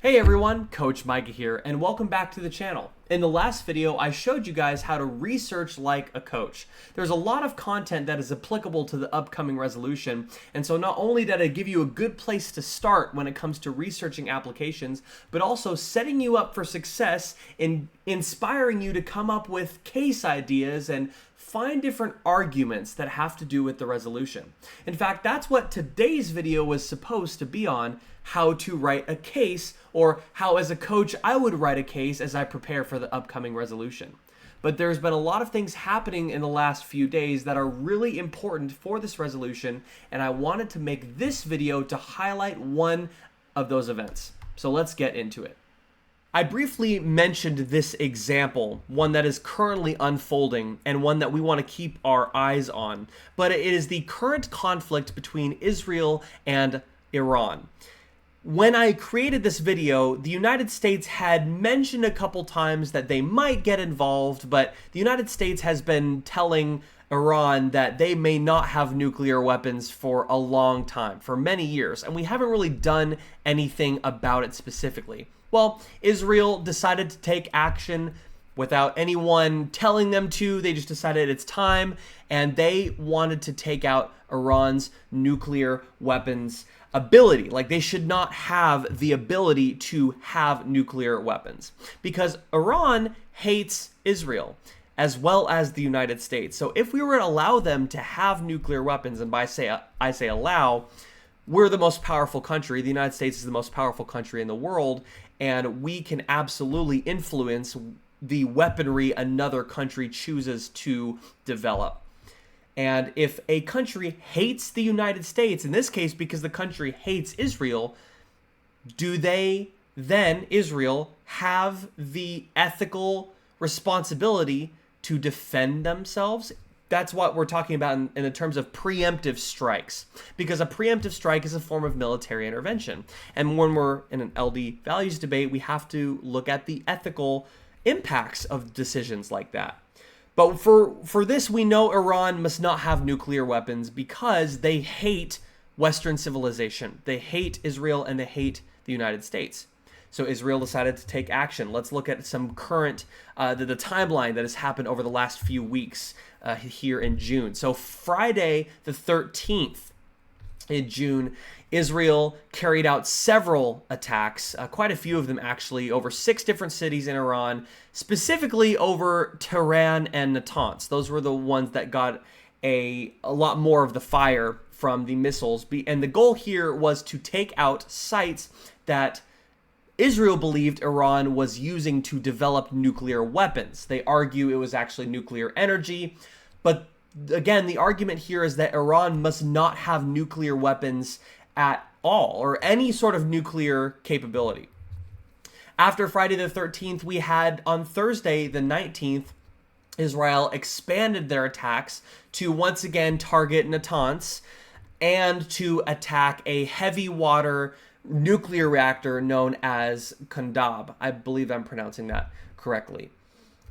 Hey everyone, Coach Micah here, and welcome back to the channel. In the last video, I showed you guys how to research like a coach. There's a lot of content that is applicable to the upcoming resolution, and so not only did I give you a good place to start when it comes to researching applications, but also setting you up for success in inspiring you to come up with case ideas and find different arguments that have to do with the resolution. In fact, that's what today's video was supposed to be on: how to write a case, or how as a coach I would write a case as I prepare for the upcoming resolution. But there's been a lot of things happening in the last few days that are really important for this resolution, and I wanted to make this video to highlight one of those events. So let's get into it. I briefly mentioned this example, one that is currently unfolding and one that we want to keep our eyes on, but it is the current conflict between Israel and Iran. When I created this video, the United States had mentioned a couple times that they might get involved, but the United States has been telling Iran that they may not have nuclear weapons for a long time, for many years, and we haven't really done anything about it specifically. Well, Israel decided to take action without anyone telling them to. They just decided it's time, and they wanted to take out Iran's nuclear weapons ability. Like, they should not have the ability to have nuclear weapons because Iran hates Israel as well as the United States. So if we were to allow them to have nuclear weapons, and I say allow, we're the most powerful country. The United States is the most powerful country in the world, and we can absolutely influence the weaponry another country chooses to develop. And if a country hates the United States, in this case because the country hates Israel, do they then, Israel, have the ethical responsibility to defend themselves? That's what we're talking about in the terms of preemptive strikes, because a preemptive strike is a form of military intervention. And when we're in an LD values debate, we have to look at the ethical impacts of decisions like that. But for this, we know Iran must not have nuclear weapons because they hate Western civilization. They hate Israel and they hate the United States. So Israel decided to take action. Let's look at some current, the timeline that has happened over the last few weeks here in June. So Friday the 13th in June, Israel carried out several attacks, quite a few of them actually, over 6 different cities in Iran, specifically over Tehran and Natanz. Those were the ones that got a lot more of the fire from the missiles. And the goal here was to take out sites that Israel believed Iran was using to develop nuclear weapons. They argue it was actually nuclear energy, but again, the argument here is that Iran must not have nuclear weapons at all, or any sort of nuclear capability. After Friday the 13th, we had on Thursday the 19th, Israel expanded their attacks to once again target Natanz and to attack a heavy water nuclear reactor known as Kundab. I believe I'm pronouncing that correctly.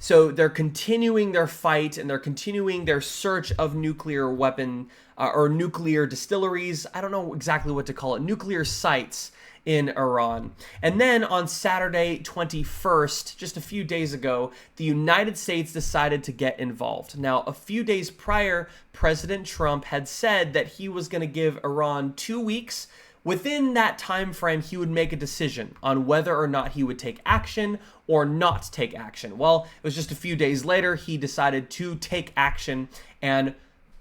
So they're continuing their fight and they're continuing their search of nuclear weapon or nuclear distilleries. I don't know exactly what to call it. Nuclear sites in Iran. And then on Saturday 21st, just a few days ago, the United States decided to get involved. Now, a few days prior, President Trump had said that he was going to give Iran 2 weeks. Within that time frame, he would make a decision on whether or not he would take action or not take action. Well, it was just a few days later, he decided to take action and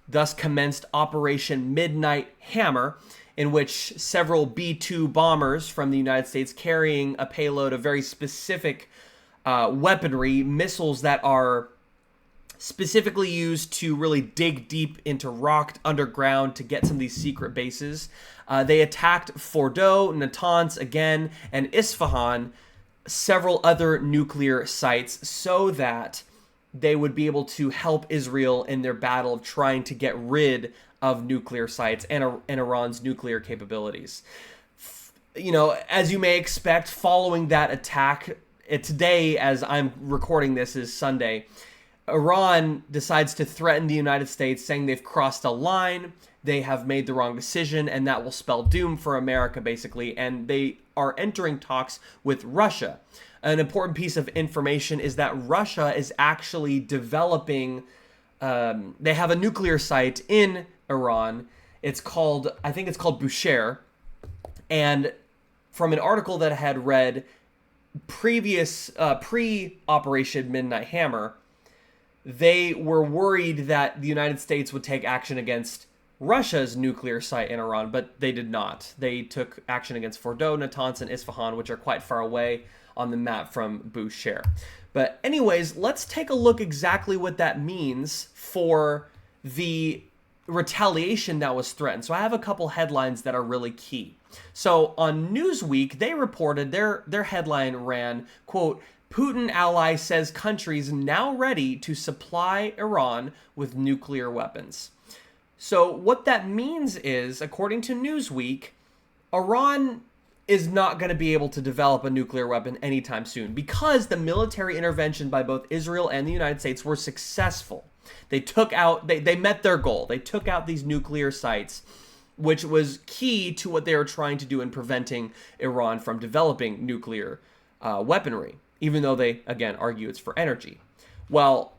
thus commenced Operation Midnight Hammer, in which several B-2 bombers from the United States carrying a payload of very specific weaponry, missiles that are specifically used to really dig deep into rock underground to get some of these secret bases. They attacked Fordo, Natanz again, and Isfahan, several other nuclear sites, so that they would be able to help Israel in their battle of trying to get rid of nuclear sites and Iran's nuclear capabilities. You know, as you may expect, following that attack, today, as I'm recording this, is Sunday, Iran decides to threaten the United States, saying they've crossed a line. they have made the wrong decision and that will spell doom for America, basically. And they are entering talks with Russia. An important piece of information is that Russia is actually developing, they have a nuclear site in Iran. It's called, I think it's called Bushehr. And from an article that I had read pre-Operation Midnight Hammer, they were worried that the United States would take action against Russia's nuclear site in Iran, but they did not. They took action against Fordow, Natanz, and Isfahan, which are quite far away on the map from Bushehr. But anyways, let's take a look exactly what that means for the retaliation that was threatened. So I have a couple headlines that are really key. So on Newsweek, they reported, their headline ran, quote, Putin ally says countries now ready to supply Iran with nuclear weapons. So what that means is, according to Newsweek, Iran is not going to be able to develop a nuclear weapon anytime soon because the military intervention by both Israel and the United States were successful. They took out, they met their goal. They took out these nuclear sites, which was key to what they were trying to do in preventing Iran from developing nuclear weaponry, even though they, again, argue it's for energy. Well,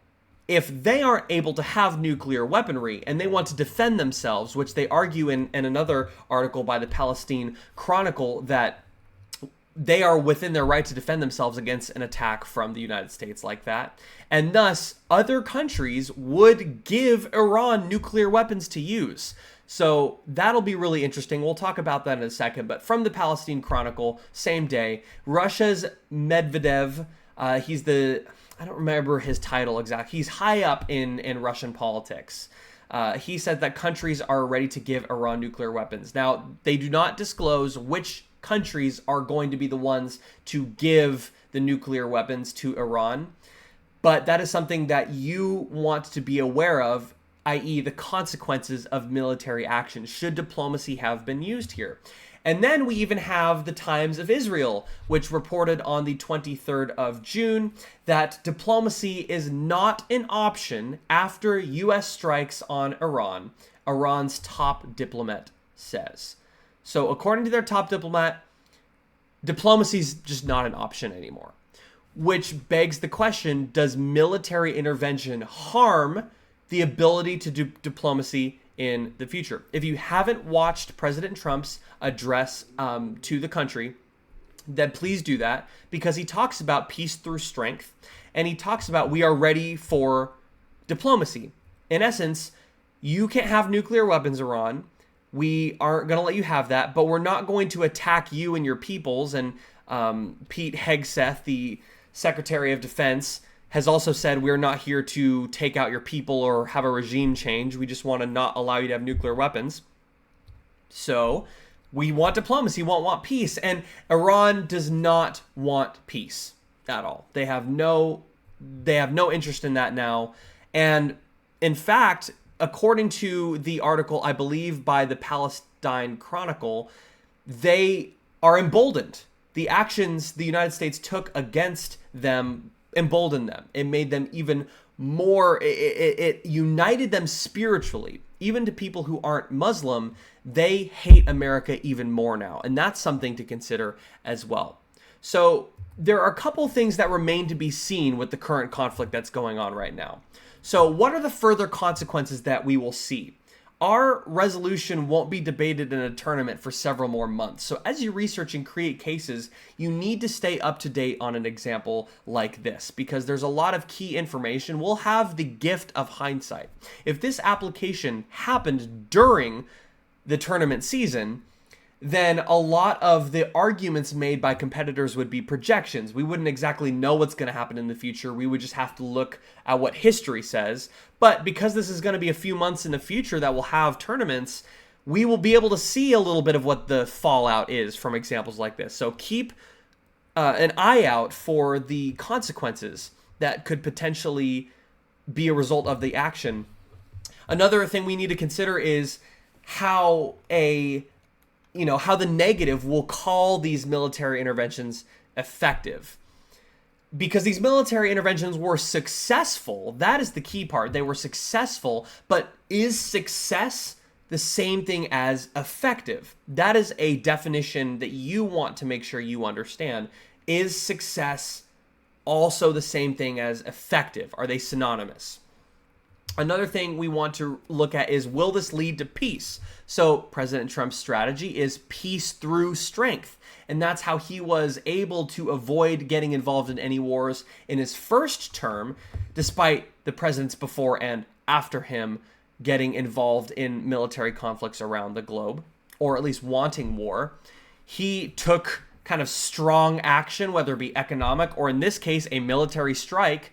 if they aren't able to have nuclear weaponry and they want to defend themselves, which they argue in another article by the Palestine Chronicle, that they are within their right to defend themselves against an attack from the United States like that. And thus, other countries would give Iran nuclear weapons to use. So that'll be really interesting. We'll talk about that in a second. But from the Palestine Chronicle, same day, Russia's Medvedev, he's the... I don't remember his title exactly. He's high up in Russian politics. He said that countries are ready to give Iran nuclear weapons. Now, they do not disclose which countries are going to be the ones to give the nuclear weapons to Iran, but that is something that you want to be aware of, i.e. the consequences of military action should diplomacy have been used here. And then we even have the Times of Israel, which reported on the 23rd of June that diplomacy is not an option after U.S. strikes on Iran, Iran's top diplomat says. So according to their top diplomat, diplomacy is just not an option anymore, which begs the question, does military intervention harm the ability to do diplomacy in the future? If you haven't watched President Trump's address to the country, then please do that, because he talks about peace through strength, and he talks about we are ready for diplomacy. In essence, you can't have nuclear weapons, Iran. We aren't going to let you have that, but we're not going to attack you and your peoples. And Pete Hegseth, the Secretary of Defense, has also said we're not here to take out your people or have a regime change. We just want to not allow you to have nuclear weapons. So we want diplomacy, we want peace. And Iran does not want peace at all. They have no interest in that now. And in fact, according to the article, I believe by the Palestine Chronicle, they are emboldened. The actions the United States took against them emboldened them. It made them even more, it united them spiritually. Even to people who aren't Muslim, they hate America even more now. And that's something to consider as well. So there are a couple things that remain to be seen with the current conflict that's going on right now. So what are the further consequences that we will see? Our resolution won't be debated in a tournament for several more months. So as you research and create cases, you need to stay up to date on an example like this, because there's a lot of key information. We'll have the gift of hindsight. If this application happened during the tournament season, then a lot of the arguments made by competitors would be projections. We wouldn't exactly know what's going to happen in the future. We would just have to look at what history says. But because this is going to be a few months in the future that we'll have tournaments, we will be able to see a little bit of what the fallout is from examples like this. So keep an eye out for the consequences that could potentially be a result of the action. Another thing we need to consider is how the negative will call these military interventions effective. Because these military interventions were successful. That is the key part. They were successful, but is success the same thing as effective. That is a definition that you want to make sure you understand. Is success also the same thing as effective? Are they synonymous? Another thing we want to look at is, will this lead to peace? So President Trump's strategy is peace through strength. And that's how he was able to avoid getting involved in any wars in his first term, despite the presidents before and after him getting involved in military conflicts around the globe, or at least wanting war. He took kind of strong action, whether it be economic or in this case, a military strike,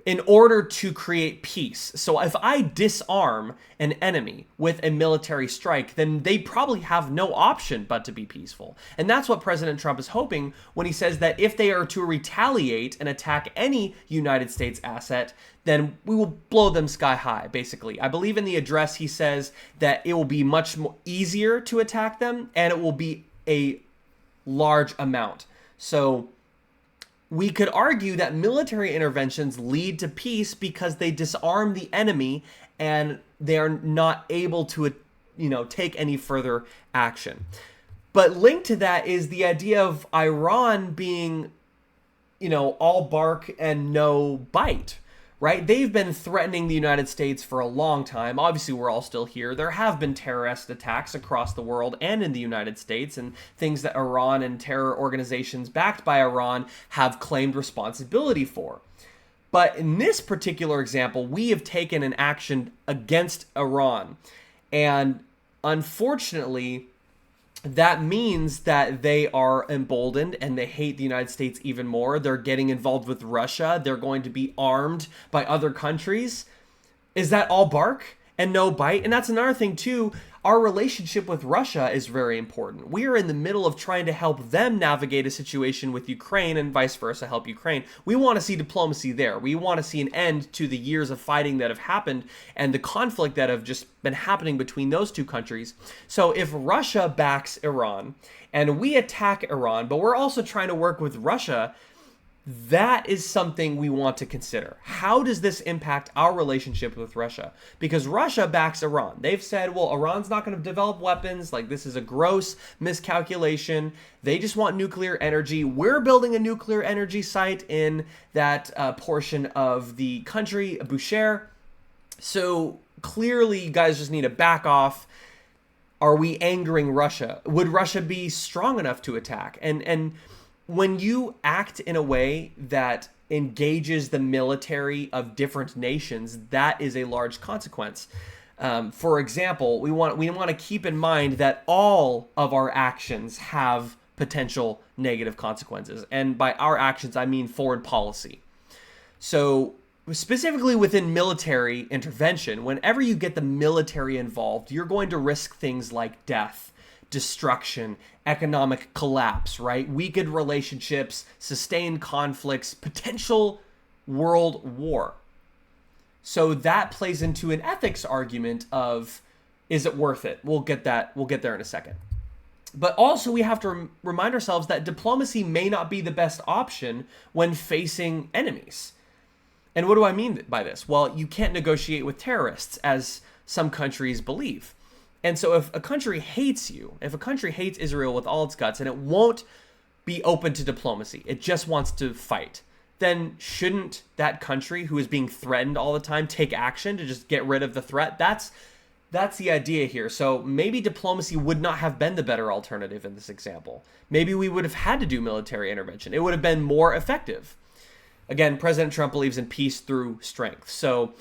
in order to create peace. So if I disarm an enemy with a military strike, then they probably have no option but to be peaceful. And that's what President Trump is hoping when he says that if they are to retaliate and attack any United States asset, then we will blow them sky high, basically. I believe in the address he says that it will be much more easier to attack them, and it will be a large amount. So we could argue that military interventions lead to peace because they disarm the enemy and they are not able to, take any further action. But linked to that is the idea of Iran being, all bark and no bite, right? They've been threatening the United States for a long time. Obviously, we're all still here. There have been terrorist attacks across the world and in the United States, and things that Iran and terror organizations backed by Iran have claimed responsibility for. But in this particular example, we have taken an action against Iran. And unfortunately, that means that they are emboldened and they hate the United States even more. They're getting involved with Russia. They're going to be armed by other countries. Is that all bark and no bite? And that's another thing too. Our relationship with Russia is very important. We are in the middle of trying to help them navigate a situation with Ukraine and vice versa, help Ukraine. We want to see diplomacy there. We want to see an end to the years of fighting that have happened and the conflict that have just been happening between those two countries. So if Russia backs Iran and we attack Iran, but we're also trying to work with Russia, that is something we want to consider. How does this impact our relationship with Russia? Because Russia backs Iran. They've said, well, Iran's not going to develop weapons. Like, this is a gross miscalculation. They just want nuclear energy. We're building a nuclear energy site in that portion of the country, Bushehr. So clearly, you guys just need to back off. Are we angering Russia? Would Russia be strong enough to attack? And when you act in a way that engages the military of different nations, that is a large consequence. For example, we want to keep in mind that all of our actions have potential negative consequences. And by our actions, I mean foreign policy. So specifically within military intervention, whenever you get the military involved, you're going to risk things like death, destruction, economic collapse, right? Weakened relationships, sustained conflicts, potential world war. So that plays into an ethics argument of, is it worth it? We'll get there in a second. But also we have to remind ourselves that diplomacy may not be the best option when facing enemies. And what do I mean by this? Well, you can't negotiate with terrorists, as some countries believe. And so if a country hates you, if a country hates Israel with all its guts and it won't be open to diplomacy, it just wants to fight, then shouldn't that country who is being threatened all the time take action to just get rid of the threat? That's the idea here. So maybe diplomacy would not have been the better alternative in this example. Maybe we would have had to do military intervention. It would have been more effective. Again, President Trump believes in peace through strength. So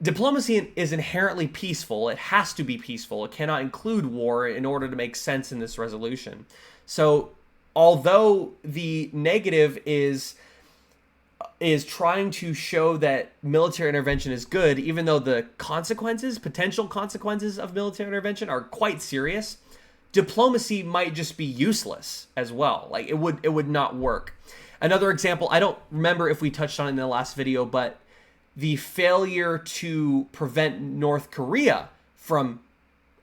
diplomacy is inherently peaceful. It has to be peaceful. It cannot include war in order to make sense in this resolution. So although the negative is trying to show that military intervention is good, even though the potential consequences of military intervention are quite serious, diplomacy might just be useless as well. Like it would not work. Another example, I don't remember if we touched on it in the last video, but the failure to prevent North Korea from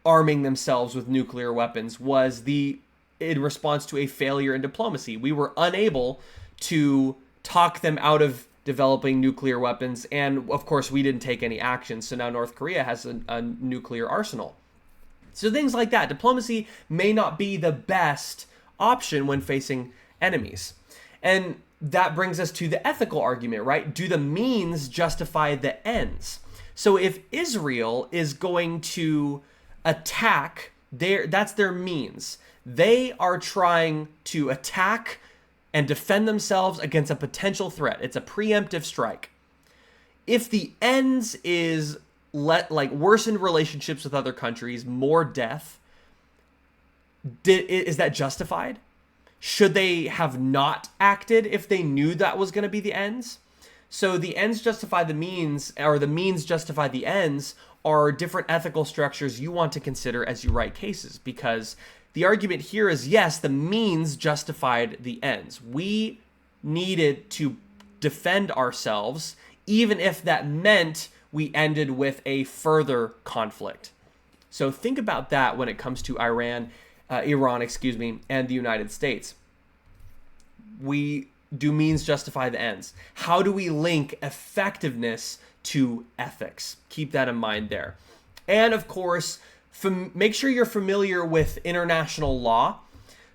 arming themselves with nuclear weapons was in response to a failure in diplomacy. We were unable to talk them out of developing nuclear weapons, and of course we didn't take any action, so now North Korea has a nuclear arsenal. So things like that. Diplomacy may not be the best option when facing enemies. And that brings us to the ethical argument, right? Do the means justify the ends? So if Israel is going to attack, that's their means. They are trying to attack and defend themselves against a potential threat. It's a preemptive strike. If the ends is worsened relationships with other countries, more death, is that justified? Should they have not acted if they knew that was going to be the ends? So the ends justify the means, or the means justify the ends, are different ethical structures you want to consider as you write cases, because the argument here is, yes, the means justified the ends. We needed to defend ourselves, even if that meant we ended with a further conflict. So think about that when it comes to Iran, and the United States. Do means justify the ends? How do we link effectiveness to ethics? Keep that in mind there. And of course, make sure you're familiar with international law.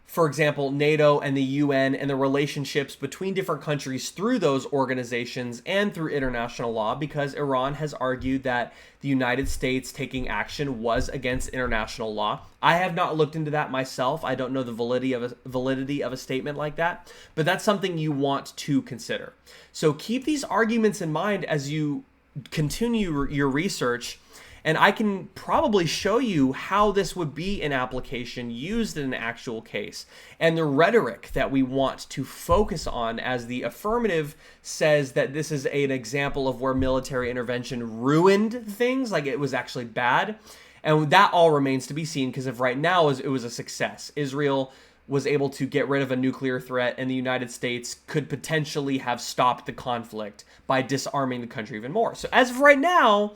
For example, NATO and the UN and the relationships between different countries through those organizations and through international law, because Iran has argued that the United States taking action was against international law. I have not looked into that myself. I don't know the validity of a statement like that, but that's something you want to consider. So keep these arguments in mind as you continue your research. And I can probably show you how this would be an application used in an actual case, and the rhetoric that we want to focus on, as the affirmative says that this is an example of where military intervention ruined things, like it was actually bad. And that all remains to be seen, because if right now it was a success. Israel was able to get rid of a nuclear threat, and the United States could potentially have stopped the conflict by disarming the country even more. So as of right now,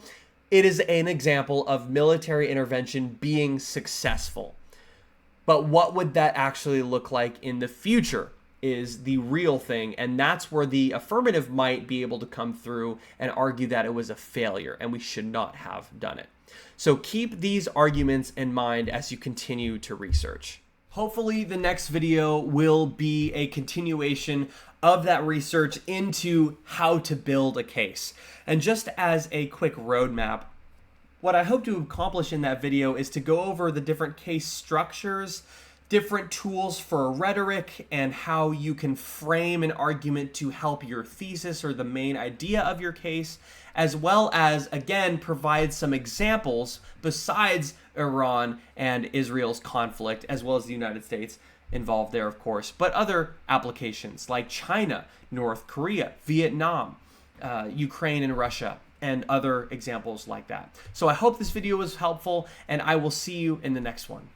it is an example of military intervention being successful. But what would that actually look like in the future is the real thing. And that's where the affirmative might be able to come through and argue that it was a failure and we should not have done it. So keep these arguments in mind as you continue to research. Hopefully the next video will be a continuation of that research into how to build a case. And just as a quick roadmap, what I hope to accomplish in that video is to go over the different case structures, different tools for rhetoric, and how you can frame an argument to help your thesis or the main idea of your case, as well as, again, provide some examples besides Iran and Israel's conflict, as well as the United States involved there, of course, but other applications like China, North Korea, Vietnam, Ukraine and Russia, and other examples like that. So I hope this video was helpful, and I will see you in the next one.